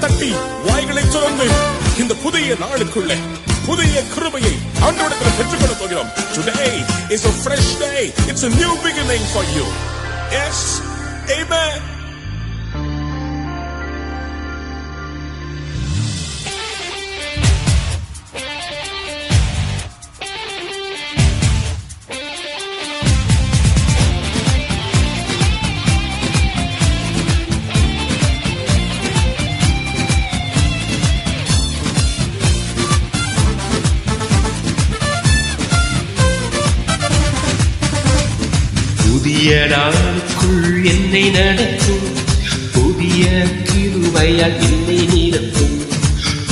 தட்டி வாய்களை திறந்து இந்த புதிய நாளுக்குள்ளே புதிய கிருபையை ஆண்டவரிடத்தில் பெற்றுக்கொள்ள போகிறோம். Today is a fresh day. It's a new beginning for you. Yes. Amen. புதிய நாளுக்குள் என்னை நடத்தும், புதிய கிருபையால் என்னை நிரப்பும்.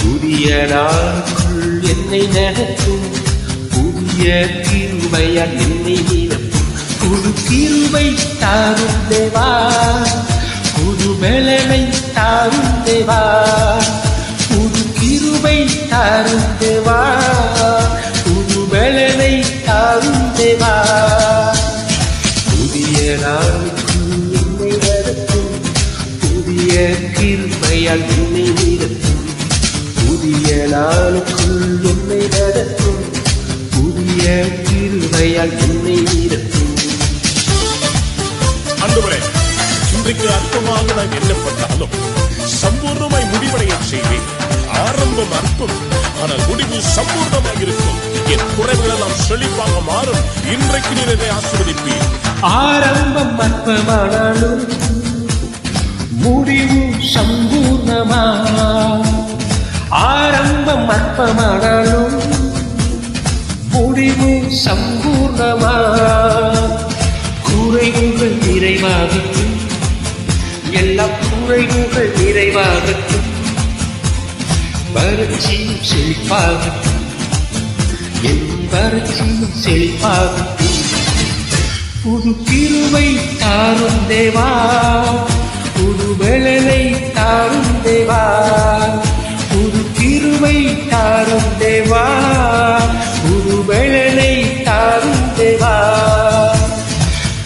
புதிய நாளுக்குள் என்னை நடத்தும், புதிய கிருபையால் என்னை நிரப்பும். புது கிருபை தாரும் தேவா, புது பலனை தாரும் தேவா. புது கிருபை தாரும் தேவா, புது பலனை தாரும் தேவா. புதிய நாளுக்குள் என்னை நடத்தும், புதிய கிருபையால் என்னை நிரப்பும். புதிய நாளுக்குள் என்னை நடத்தும், புதிய கிருபையால் என்னை நிரப்பும். ஆண்டவரே, இன்றைக்கு அற்பமாக நான் எண்ணப்பட்டாலும் சம்பூர்ணமாய் முடிவடைய செய்வேன். ஆரம்பம் அற்பம், ஆனால் முடிவு சம்பூர்ணமாக இருக்கும். என் குறைகள் எல்லாம் செழிப்பாக மாறும். இன்றைக்கு நீர் என்னை ஆசீர்வதிப்பீர். ஆரம்பம் அற்பமானாலும் முடிவு சம்பூர்ணமா. ஆரம்பம் அற்பமானாலும் முடிவு சம்பூர்ணமா. குறைவுகள் நிறைவாகட்டும், எல்லா குறைவுகள் நிறைவாகட்டும். வறட்சியும் செழிப்பாகட்டும், என் வறட்சியும் செழிப்பாகட்டும். புது கிருபை தாரும் தேவா, புது பலனை தாரும் தேவா. புது கிருபை தாரும் தேவா, புது பலனை தாரும் தேவா.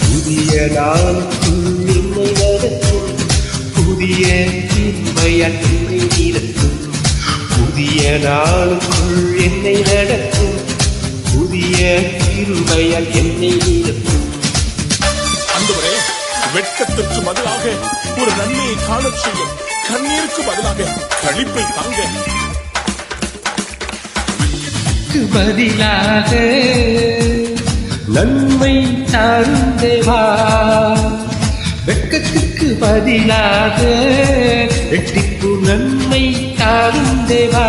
புதிய நாளுக்குள் என்னை நடத்தும், புதிய கிருபையால் என்னை நிரப்பும். புதிய நாளுக்குள் என்னை நடத்தும், புதிய கிருபையால் என்னை நிரப்பும். ஆண்டவரே, வெட்கத்திற்கு பதிலாக ஒரு நன்மையை காணச் செய்யும். கண்ணீருக்கு பதிலாக களிப்பை தாங்க. பதிலாக நன்மை தாரும் தேவா. வெட்கத்துக்கு பதிலாக ரெட்டிப்பு நன்மை தாரும் தேவா.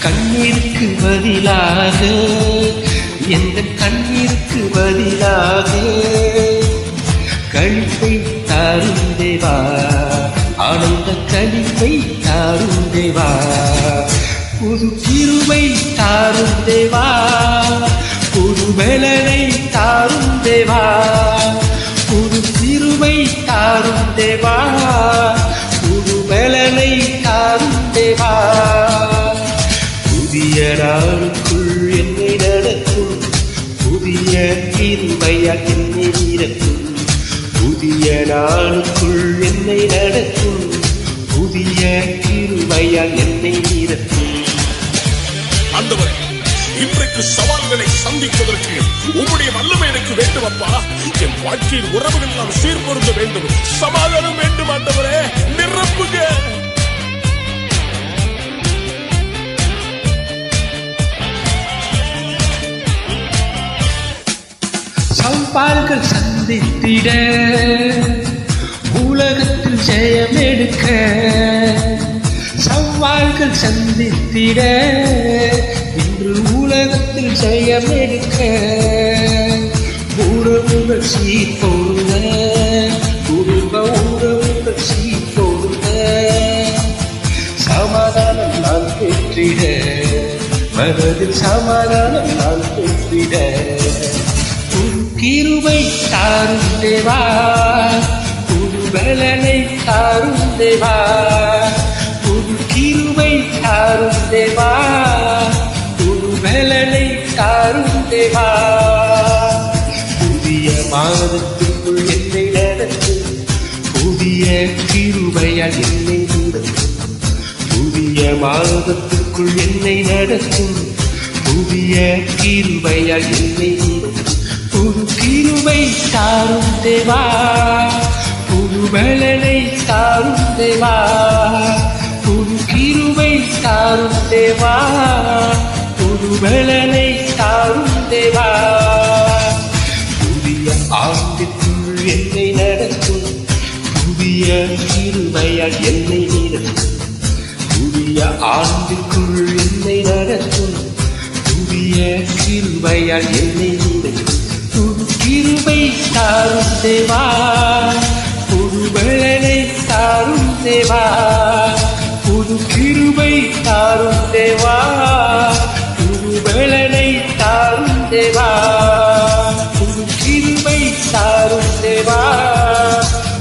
கண்ணீருக்கு பதிலாக, எந்த கண்ணீருக்கு பதிலாக களிப்பை தாரும் தேவா. ஆனந்த களிப்பை தாரும் தேவா. புது கிருபை தாரும் தேவா, புது பலனை தாரும் தேவா. புது கிருபை தாரும் தேவா, புது பலனை தாரும் தேவா. புதிய நாளுக்குள் என்னை நடத்தும், புதிய கிருபையால் என்னை நிரப்பும். புதிய நாளுக்குள் என்னை நடத்தும், புதிய கிருபையால் என்னை நிரப்பும். ஆண்டவரே, இன்றைக்கு சவால்களை சந்திப்பதற்கு உம்முடைய வல்லமை எனக்கு வேண்டும் அப்பா. என் வாழ்க்கையில் உறவுகள் எல்லாம் சீர்பொருந்த வேண்டும், சமாதானம் வேண்டும். ஆண்டவரே, நிரப்புங்க. சவால்கள் சந்தித்திட, உலகத்தில் ஜெயம் எடுக்க. சவால்கள் சந்தித்திட, இன்று உலகத்தில் ஜெயம் எடுக்க. உறவுகள் சீர்பொருந்த, குடும்ப உறவுகள் சீர்பொருந்த. சமாதானம் நான் பெற்றிட, மனதில் சமாதானம் நான் பெற்றிட. புது கிருபை தாரும் தேவா, புது பலனை தாரும் தேவா. புது கிருபை தாரும் தேவா, புது பலனை தாரும் தேவா. புதிய மாதத்துக்குள் என்னை நடத்தும், புதிய புதிய கிருபையால் என்னை நடத்தும், புதிய மாதத்துக்குள் என்னை நடத்தும், புதிய கிருபையால் என்னை நடத்தும். புது கிருபை தாரும் தேவா, புது பலனை தாரும் தேவா, புது கிருபை தாரும் தேவா, புது பலனை தாரும் தேவா. புதிய ஆண்டுக்குள் என்னை நடத்தும், புதிய கிருபையால் என்னை நடத்தும், புதிய ஆண்டுக்குள் என்னை நடத்தும், புதிய கிருபையால் என்னை நடத்தும். புது கிருபை தாரும் தேவா, புது பலனை தாரும் தேவா, புது கிருபை தாரும் தேவா, புது பலனை தாரும் தேவா, புது கிருபை தாரும் தேவா,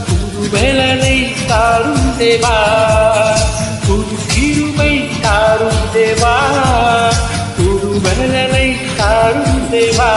புது பலனை தாரும் தேவா, புது கிருபை தாரும் தேவா, புது பலனை தாரும் தேவா.